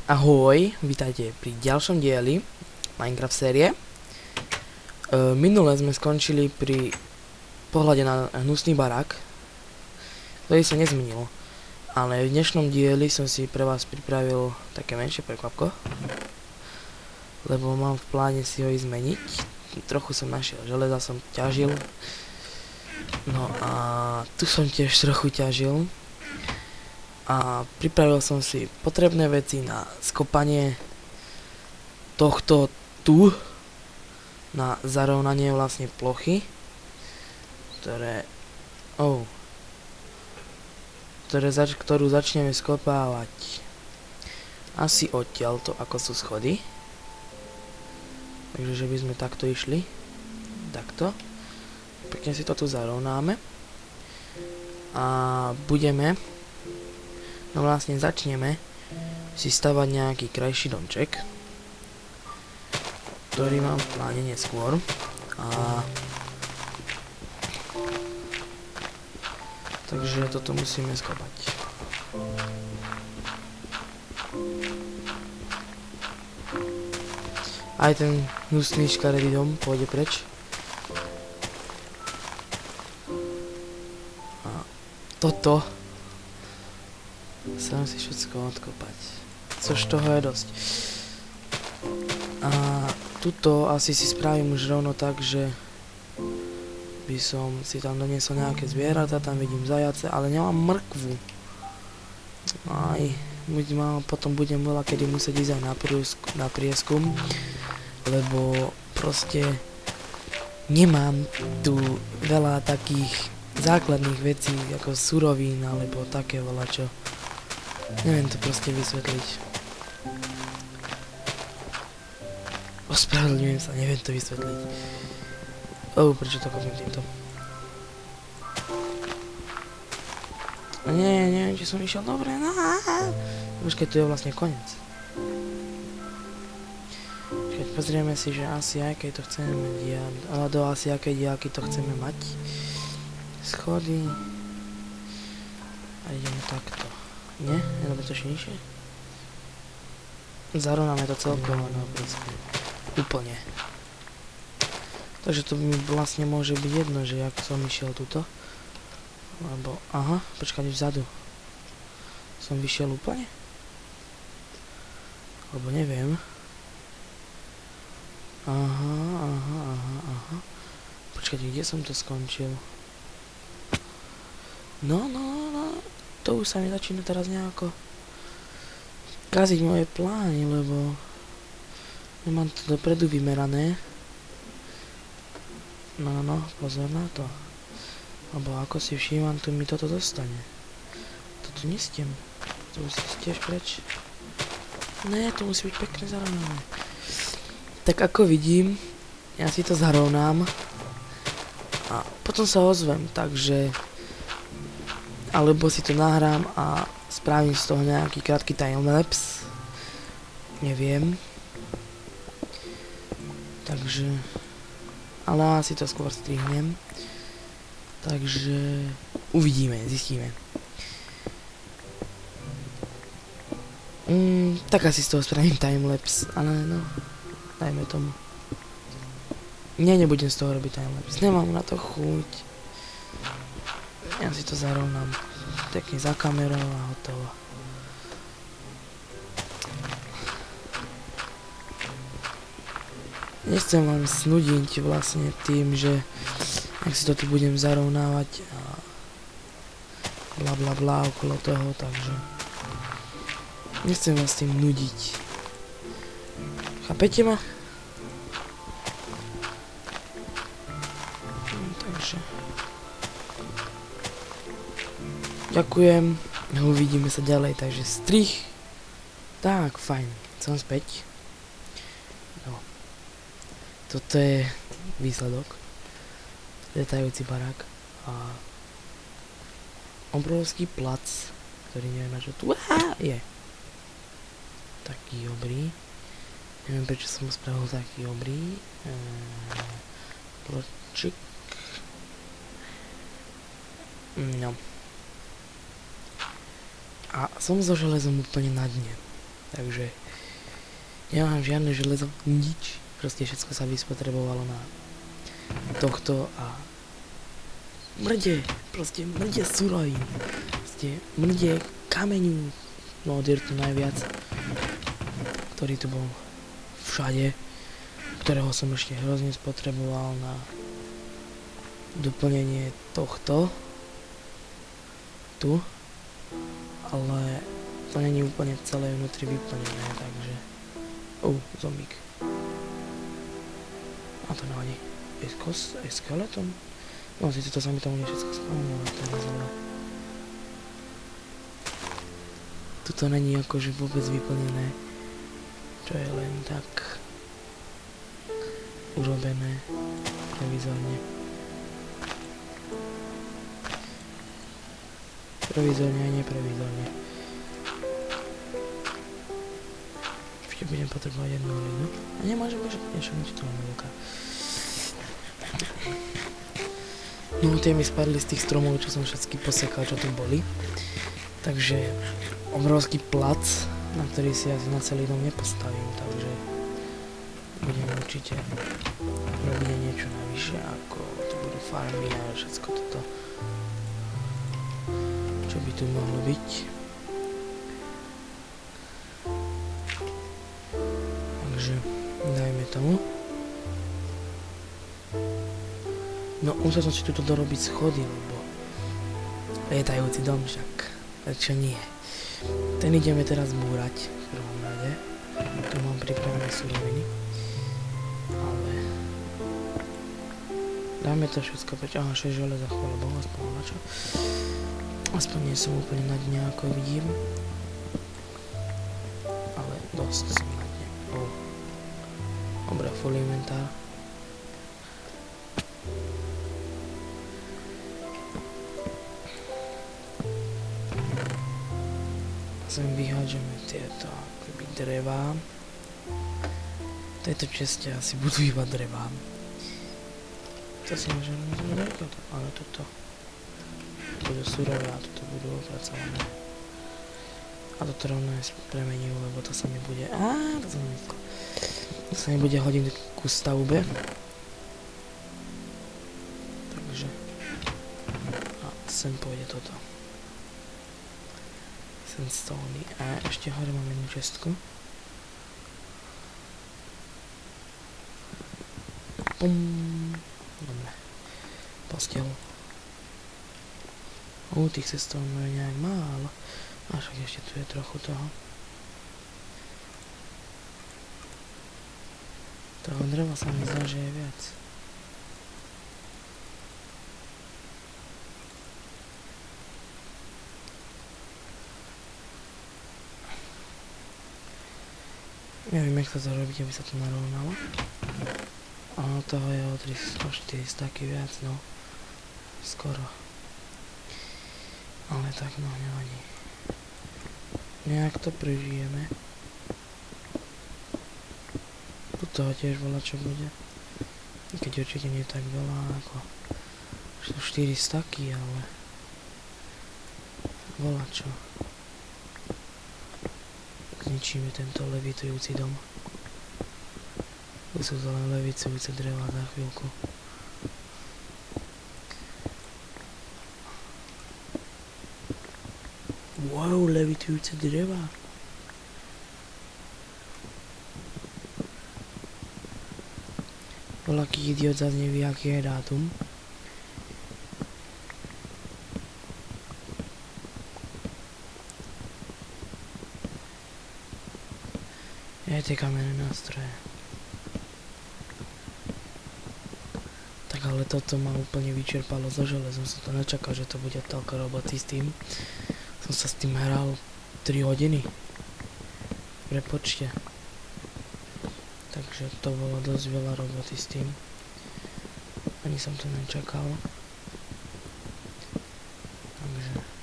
Ahoj, vítajte pri ďalšom dieli Minecraft série. Minule sme skončili pri pohľade na hnusný barák, ktorý sa nezmenil. Ale v dnešnom dieli som si pre vás pripravil také menšie prekvapko, lebo mám v pláne si ho i zmeniť. Trochu som našiel železa, som ťažil. No a tu som tiež trochu ťažil. A pripravil som si potrebné veci na skopanie tohto tu, na zarovnanie vlastne plochy, ktorú začneme skopávať asi odtiaľto, ako sú schody. Takže že by sme takto išli, takto, pekne si to tu zarovnáme a vlastne začneme si stavať nejaký krajší domček, ktorý mám v pláne neskôr. Takže toto musíme skopať. Aj ten hnusný škaredý dom pôjde preč. A toto sa musí všetko odkopať. Což toho je dosť. A tuto asi si spravím už rovno tak, že by som si tam doniesol nejaké zvieratá, tam vidím zajace, ale nemám mrkvu. Potom budem veľa kedy musieť ísť aj na prieskum, lebo proste nemám tu veľa takých základných vecí, ako surovín, alebo také voľačo. Neviem to proste vysvetliť. Ospravedlňujem sa, neviem to vysvetliť. Prečo to kopím týmto? Neviem, či som išiel dobre. Počkaj, tu je vlastne koniec. Keď pozrieme si, že asi aké to chceme do asi aké diaľky to chceme mať. Schody. A ideme takto. Nie? Alebo to ešte nižšie? Zarovnáme to celkovo, no proste. Úplne. Takže to mi vlastne môže byť jedno, že jak som išiel tuto. Lebo, počkať vzadu. Som vyšiel úplne? Lebo neviem. Počkať, kde som to skončil? No. To už sa mi začína teraz nejako kaziť moje plány, lebo nemám to dopredu vymerané. No, pozor na to. Lebo ako si všímam, tu mi toto dostane. Toto nestiem. To musí tiež preč. Ne, to musí byť pekne zarovnané. Tak ako vidím, ja si to zarovnám a potom sa ozvem, takže alebo si to nahrám a spravím z toho nejaký krátky timelapse. Neviem. Takže ale asi to skôr strihnem. Takže uvidíme, zistíme. Tak asi z toho spravím timelapse, ale no, dajme tomu. Nebudem z toho robiť timelapse, nemám na to chuť. Ja si to zarovnám pekne za kamerou a hotovo. Nechcem vám snudiť vlastne tým, že ak si to tu budem zarovnávať a bla okolo toho, takže nechcem vás tým nudiť. Chápete ma? Takže ďakujem, uvidíme sa ďalej, takže strih. Tak, fajn, som späť. No. Toto je výsledok. Letajúci barák a obrovský plac, ktorý neviem na čo tu je. Taký obrý. Neviem prečo som spravil taký obrý. Pločik. No. A som so železom úplne na dne. takže nemám žiadne železo, nič. Proste všetko sa vyspotrebovalo na tohto a proste mrde surovín, proste mrde kameňu, no dirtu najviac, ktorý tu bol všade, ktorého som ešte hrozne spotreboval na doplnenie tohto tu, ale to není úplne celé vnútri vyplnené, takže zombík. A to nevadí. Je skeleton? No, síce to sa mi tam bude všetko spavnilo, ale to je rozhodné. Tuto není akože vôbec vyplnené, čo je len tak urobené provizorne. Provizorne a neprovizorne. Ešte budem potrebovať jednu hlinu. A nemôžem už niečo tu mám veľká. No tie mi spadli z tých stromov, čo som všetky posekal, čo tu boli. Takže obrovský plac, na ktorý si asi na celý dom nepostavím, takže budem určite robiť niečo navyše, ako tu budú farmy a všetko toto, čo by tu mohlo byť. Takže dajme tomu. No musel som si tuto dorobiť schody, lebo lietajúci dom však, prečo nie. Ten ideme teraz búrať v prvom rade. Tu mám pripravené suroviny. Ale dáme to všetko preč. Aha, 6 železa, chvála Bohu, aspoň na čo. Aspoň nie som úplne na dne, ako vidím. Ale dosť som na dne. Dobre, full inventár. Sem vyhádžeme tieto akoby drevá. V tejto časti asi budú iba drevá. To si môžem rozhodnúť, ale toto budú surové a toto budú opracované. A toto rovno je premením, lebo to sa mi bude... to sa mi bude hodiť ku stavbe. Takže... A sem pôjde toto. Sandstone. A ešte hore mám jednu čestku. Pum. Dobre. Postiel. Tých cestov je nejak málo. A však ešte tu je trochu toho. Toho dreva sa mi zdá, že je viac. Neviem, jak sa to robiť, aby sa to narovnalo. A toho je o 300-400 taky viac, no. Skoro. Ale tak, no, nevadí. Nejak to prežijeme. Tu toho tiež veľa čo bude. Keď určite nie tak veľa, ako... Sú 400, ale... Veľa čo. Zničíme tento levitujúci dom. Tu sú to len levitujúce dreva za chvíľku. Wow, levitujúce dreva. Voľaký idiot zase nevie, aký je dátum. Tie kamenné nástroje. Tak ale toto ma úplne vyčerpalo zo železom. Som to nečakal, že to bude toľko roboty s tým. Som sa s tým hral 3 hodiny. V prepočte. Takže to bolo dosť veľa roboty s tým. Ani som to nečakal. Takže...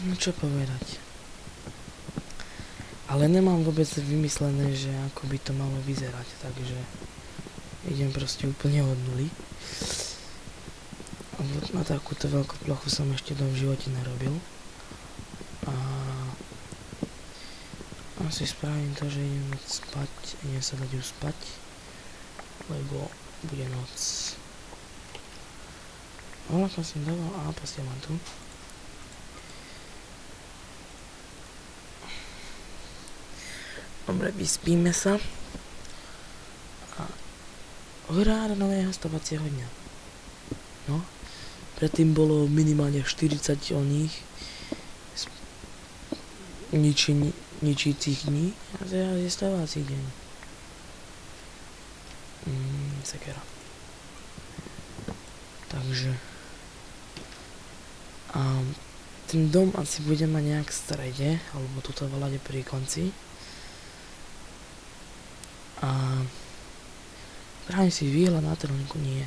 no čo povedať. Ale nemám vôbec vymyslené, že ako by to malo vyzerať, takže idem proste úplne od nuly. Na takúto veľkú plochu som ešte v živote nerobil. A asi spravím to, že idem spať, idem sa dať uspať, lebo bude noc. Ako som dával, a proste mám tu. Dobre, vyspíme sa. A hurá do nového stavacieho dňa. No, predtým bolo minimálne 40 oných ničícich dní a teraz je stavací deň. Sekera. Takže ten dom asi bude mať nejak v strede, alebo tuto volade pri konci. A spravím si výhľad na trhlinku, nie.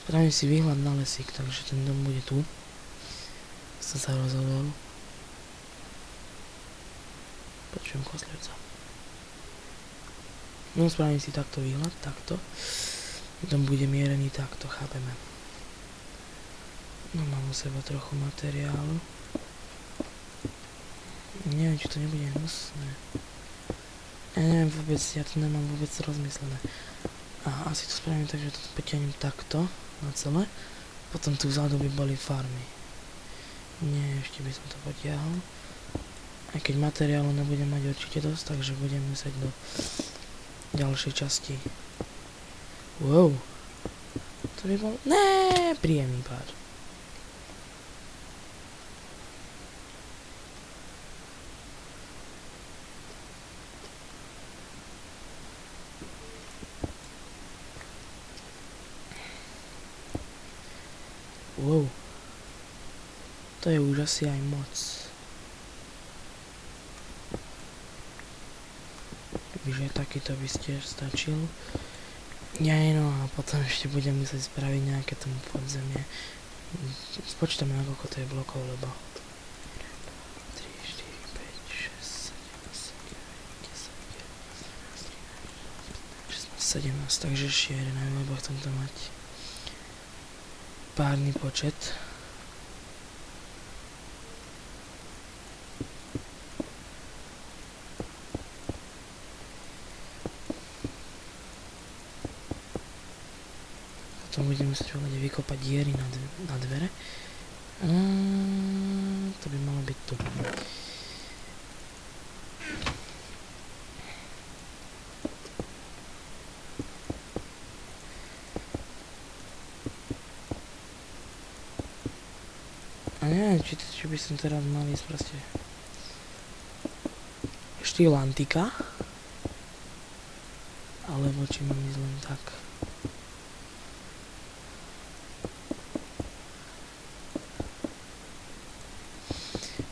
Spravím si výhľad na lesík, takže ten dom bude tu. Som sa rozhodol. Počujem koslivca. No, spravím si takto výhľad, takto. Dom bude mierený takto, chápeme. No, mám u seba trochu materiálu. Neviem, či to nebude hnusné. Ja neviem vôbec, ja to nemám vôbec rozmyslené. A asi to spravím tak, že to potiahnem takto na celé. Potom tu vzadu by boli farmy. Nie, ešte by som to potiahol. Aj keď materiálu nebudem mať určite dosť, takže budem musieť do ďalšej časti. Wow. To by bol... príjemný pád. Wow. To je už asi aj moc. Takže takýto by ste stačil. No a potom ešte budem musieť spraviť nejaké tomu podzemie. Spočítame, nakoľko to je blokov, lebo 3, 4, 5, 6, 7, 8, 9, 10, 11, 16, takže ešte 11, lebo chcem to mať párny počet. Potom budem musieť vykopať diery na dvere. To by malo byť tu. A neviem, či by som teraz mal ísť proste štýl antika, alebo či mám ísť len tak.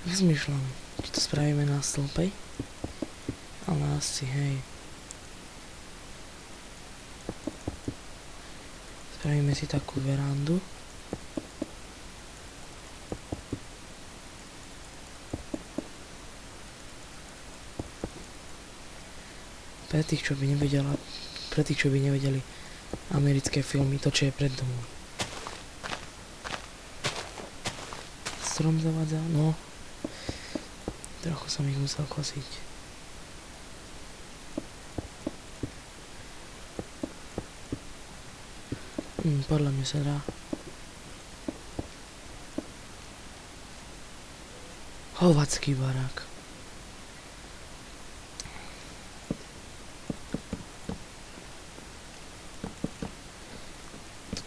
Rozmýšľam, či to spravíme na stĺpej, ale asi hej. Spravíme si takú verandu. Pre tých, čo by nevedeli americké filmy, to, čo je pred domom. Strom zavadza, no. Trochu som ich musel kosiť. Podľa mňa sa dá. Hovacký barák.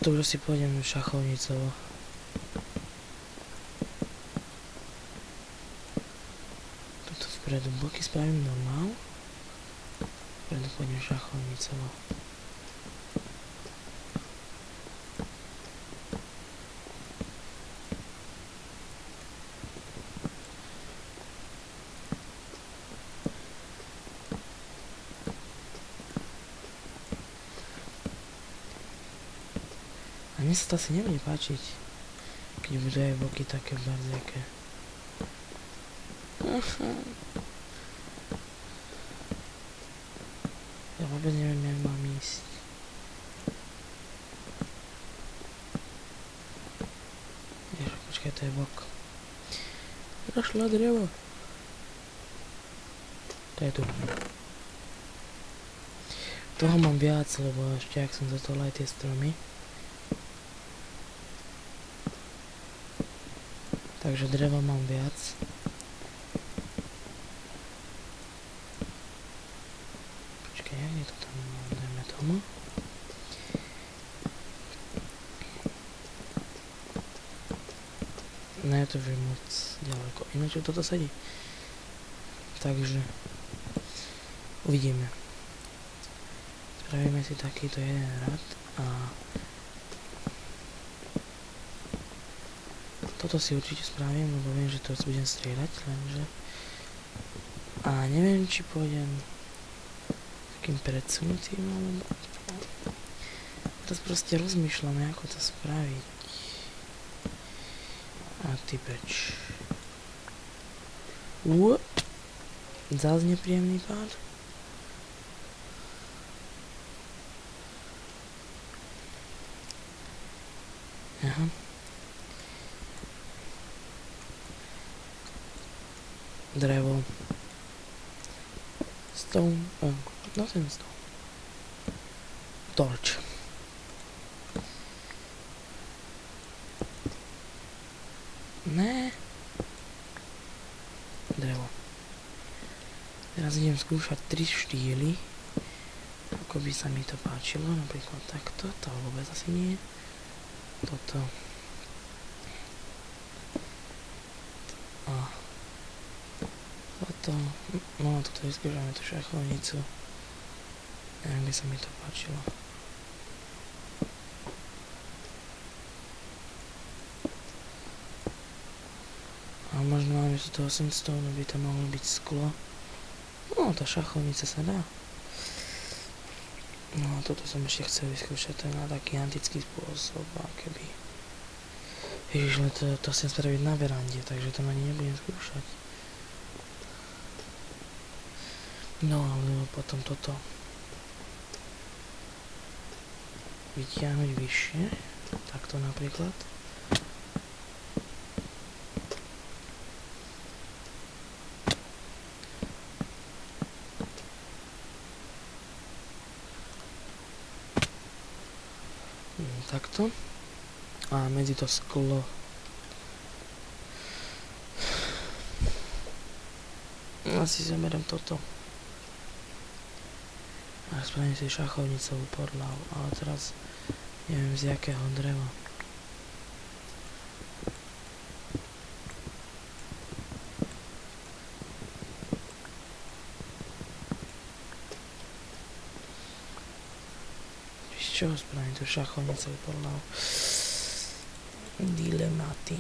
Toto už asi pôjdem šachovnicovo. Toto vpredu boky spravím normál. Vpredu pôjdem šachovnicovo. A mne sa to asi nebude páčiť, keď budú aj boky také barziaké. Ja vôbec neviem, jak mám ísť. to je bok. Našla drevo. To je tu. Toho mám viac, lebo ešte ak som zatol aj tie stromy. Takže dreva mám viac. Počkaj, jak je to tam? Dajme tomu. Ne, to už je moc ďaleko. Ináč toto sedí. Takže uvidíme. Spravíme si takýto jeden rad a toto si určite spravím, lebo viem, že to budem strieľať, lenže a neviem, či pôjdem takým predsunutým, alebo teraz proste rozmýšľam, ako to spraviť. A ty preč. Zás nepríjemný pád. Aha. Drevo. Stone. Nothing stone. Torch. Ne. Drevo. Teraz idem skúšať 3 štýly. Ako by sa mi to páčilo. Napríklad takto. To vôbec asi nie. Toto. A toto. No a toto vyskúšame tú šachovnicu. Neviem, by sa mi to páčilo. A možno namiesto toho sandstone by to mohlo byť sklo. No, tá šachovnica sa dá. No a toto som ešte chcel vyskúšať, to je na taký antický spôsob, a keby... Ježiš, ale to chcem spraviť na verande, takže to ani nebudem skúšať. No, ale potom toto... vytiahnuť vyššie, takto napríklad. Takto. A medzi to sklo. Asi zaberiem toto. A spravím si šachovnicovú podlahu, ale teraz neviem z jakého dreva. Z čoho spravím tú šachovnicovú podlahu? Dilematy.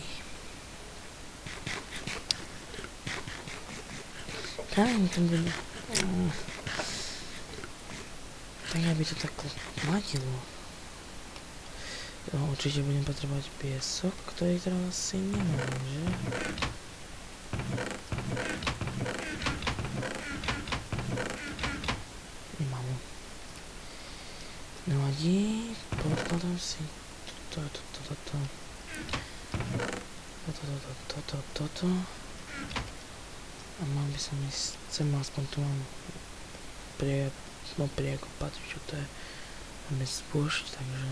Kam to bude? Tak aby to tak matilo. No, určite budem potrebovať piesok, ktorý teraz asi nemám, že? Mám. Nevadí, podkladám si toto. A mal by som ísť, chcem aspoň tu mám priekopať, čo to je bez púšť, takže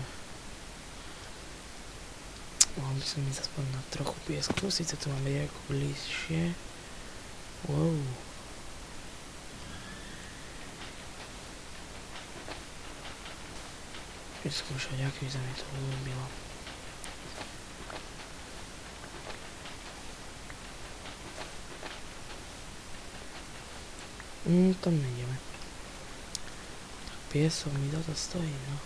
mal by som ísť aspoň na trochu piesku, síce tu mám rieku bližšie. Wow. Vyskúšať, aký by sa mi to ľúbilo. Tam nejdeme. Piesok mi toto stojí, no.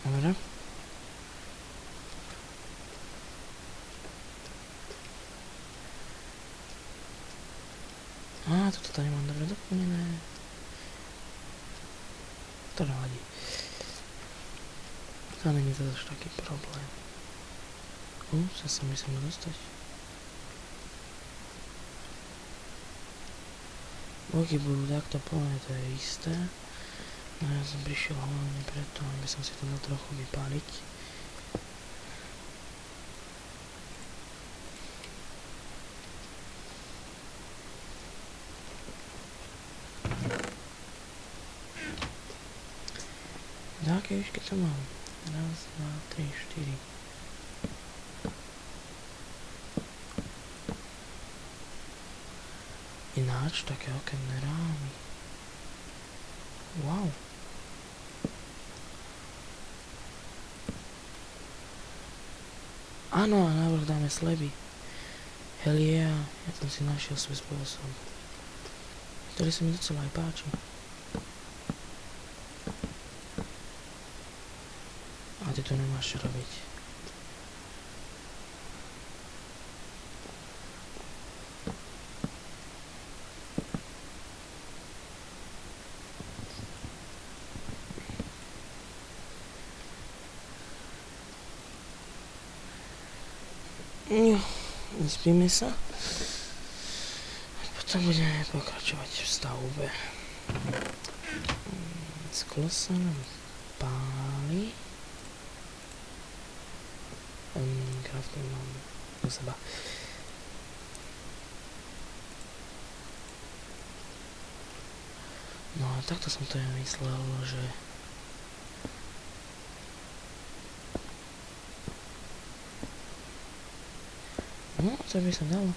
Dobre. Toto nemám dobre doplnené. To nevadí. To není to už taký problém. Sa sa musím dostať. Bloky budú takto plné, to je isté. No ja som prišiel hlavne preto, aby som si to dal trochu vypáliť. Na aké výšky to mám? 1, 2, 3, 4. Ináč také okenné rámy. Wow. Áno, a návrh dáme sleby. Hell yeah, ja som si našiel svoj spôsob, ktorý sa mi docela aj páči. A ty tu nemáš čo robiť. Vyspíme sa. Potom budeme pokračovať v stavbe. Sklo sa nám páli. Crafting mám u seba. No a takto som to ja myslel, že no, to by sa dalo.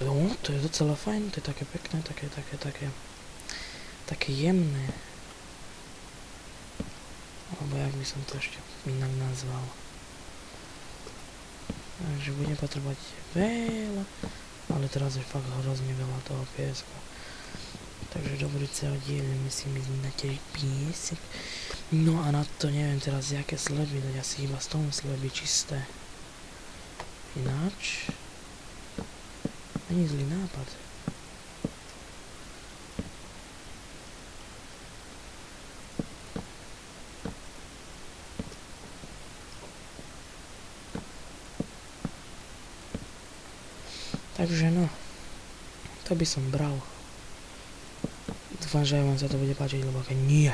No, to je docela fajn, to je také pekné, také jemné. Alebo jak by som to ešte inak nazval. Takže budem potrebovať veľa, ale teraz je fakt hrozne veľa toho piesku. Takže do budúceho dielu musím ísť natieť piesek. No a na to neviem teraz jaké sleby dať, asi iba z tomu sleby čisté. Ináč ani zlý nápad. Takže no, to by som bral. Dúfam, že aj vám sa to bude páčiť, lebo keď nie,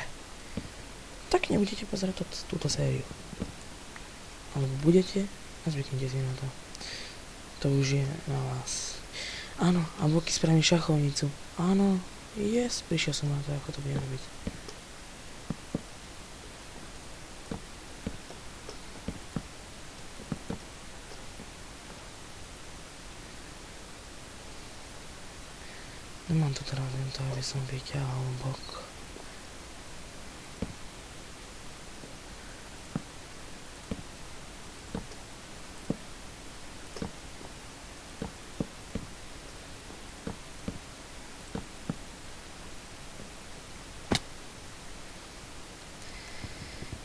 tak nebudete pozerať túto sériu. Alebo budete a zvyknite si na to. To už je na vás. Áno, a boky spravím šachovnicu. Áno, yes, prišiel som na to, ako to budem robiť. Nemám to teraz len to, aby som vyťahol bok.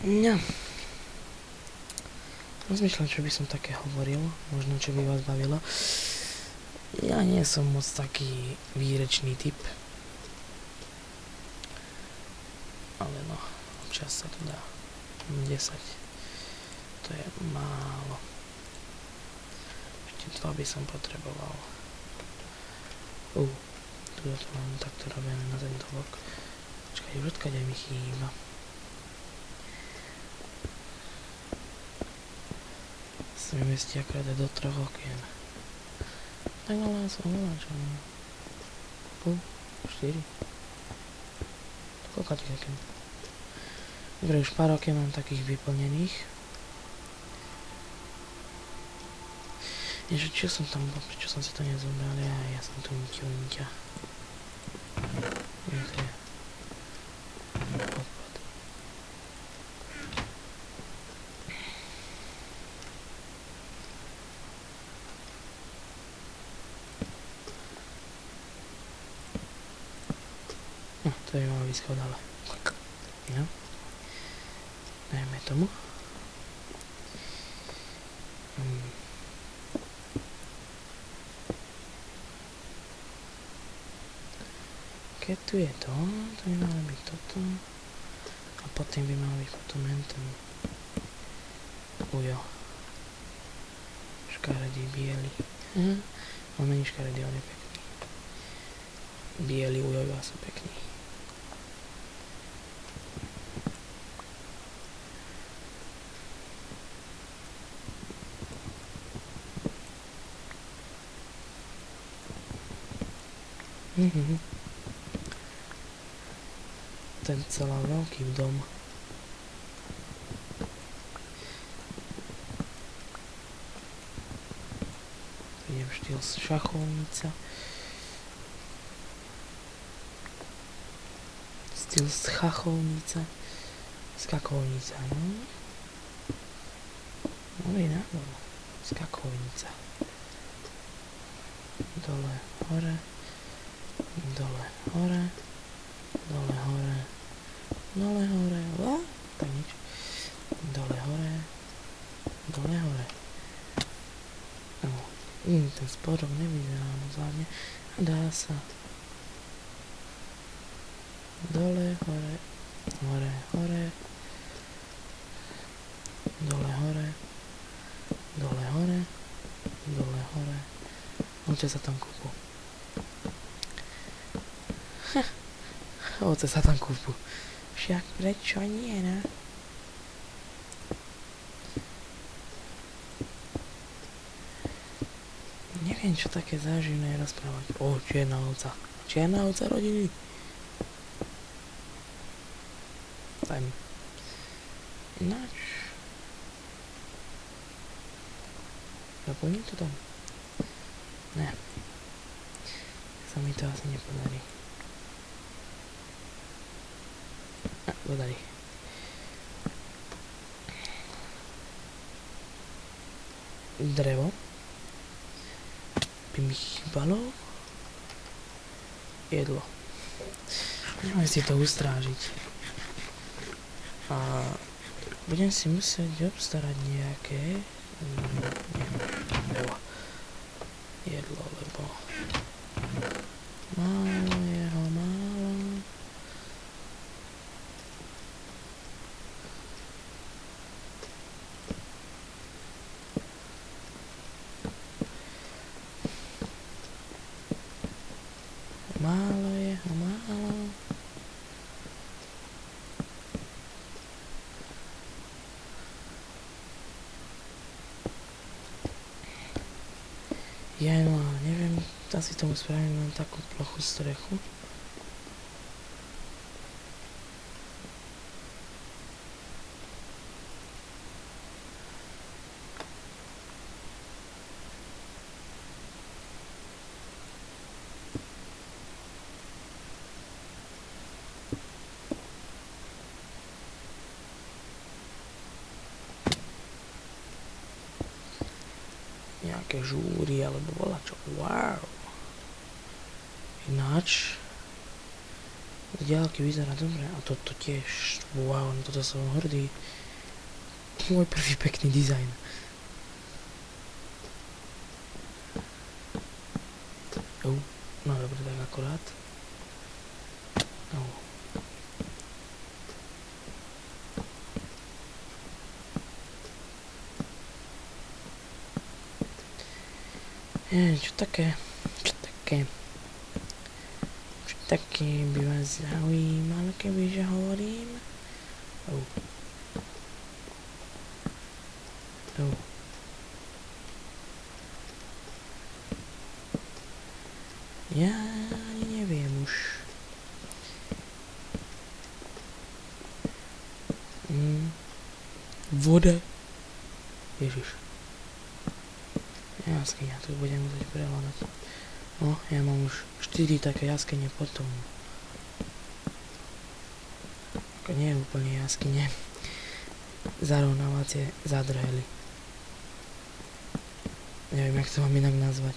No. Rozmýšľam, čo by som také hovoril, možno čo by vás bavilo. Ja nie som moc taký výrečný typ. Ale no, občas sa to dá. 10. To je málo. Ešte 2 by som potreboval. Tu to mám takto robené na tento bok. Počkaj, už odkiaľ mi chýba. Sa mi mestí akorát do 3 okien. Tak ale som uváčal. 4. Koľko tých okien? Dobre, už pár okien mám takých vyplnených. Ježe, čo som tam bol? Prečo som si to nezobral? Ja som tu niťa. Nie to je. Odpad. No, to by malo výsť ale. No. Dajme tomu. Keď tu je to by malo byť toto. A potom by malo byť potom ten ujo. Škaredý, biely. On není škaredý, on je pekný. Biely ujovia sú pekní. Ten celá veľký dom. Idem štýl šachovnica. Štýl schachovnica. Skakovnica, no. No iná, no. Skakovnica. Dole, hore. Dole, hore. Dole, hore. Dole, hore. Tak nič. Dole, hore. Dole, hore. No. Ten spodok nevyzerá zvládne. A dá sa. Dole, hore. Hore, hore. Dole, hore. Dole, hore. Dole, hore. Oče sa tam kúpu. Oce sa tam kúpu. Však prečo nie, ne? Neviem, čo také záživné je rozprávať. Čierna ovca. Čierna ovca rodiny. Dajme. Ináč. Naplním to tam? Ne. Sa mi to asi nepodarí. Podarí. Drevo. By mi chýbalo. Jedlo. Môžeme si to ustrážiť. A budem si musieť obstarať nejaké jedlo, lebo málo je ho, málo. Málo je ho, málo. Ja no, neviem, asi tomu spravím len takú plochú strechu. Nejaké žúry alebo volačo. Wow. Ináč z diaľky vyzerá dobre. A toto tiež. Wow, na toto som hrdý. Môj prvý pekný dizajn. No dobre, tak akorát. Čo také by vás zaujímalo, kebyže hovorím? Ja ani neviem už. Voda. Ježiš. Jaskyňa, tu budem musieť prehľadať. No, ja mám už 4 také jaskyne potom. Ako nie je úplne jaskyne. Zarovnávacie zadrhely. Neviem, jak to mám inak nazvať.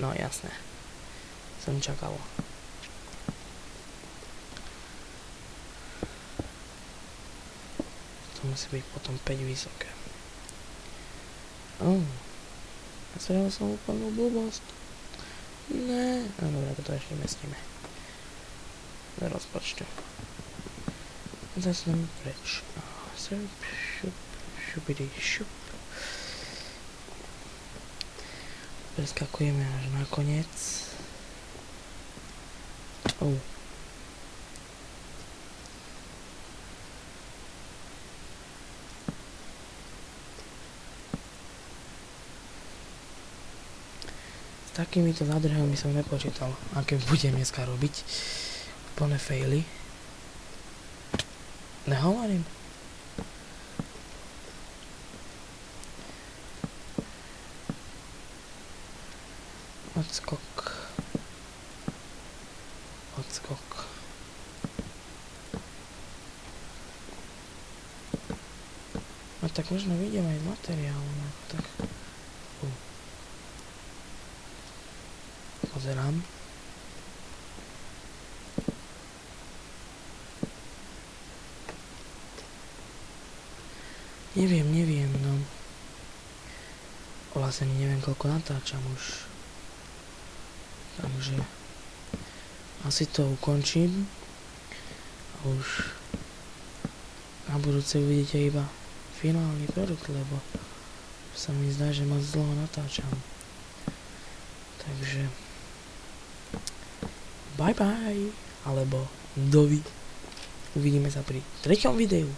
No, jasné. Som čakal. To musí byť potom 5 vysoké. Nasvedal som úplnú blbosť. Ne, no dobra, to ešte nesníme. Do rozpočtu. Zase nám preč. Šupidi, šup. Preskakujeme až na koniec. Takýmito zádrhelmi som nepočítal, aké budem dneska robiť. Plné faily. Nehovorím. Odskok. No tak možno vidím aj materiál, no tak. Pozerám. Neviem, no. Vlastne neviem, koľko natáčam už. Takže asi to ukončím. A už na budúce uvidíte iba finálny produkt, lebo sa mi zdá, že moc dlho natáčam. Takže bye bye, alebo dovi. Uvidíme sa pri treťom videu.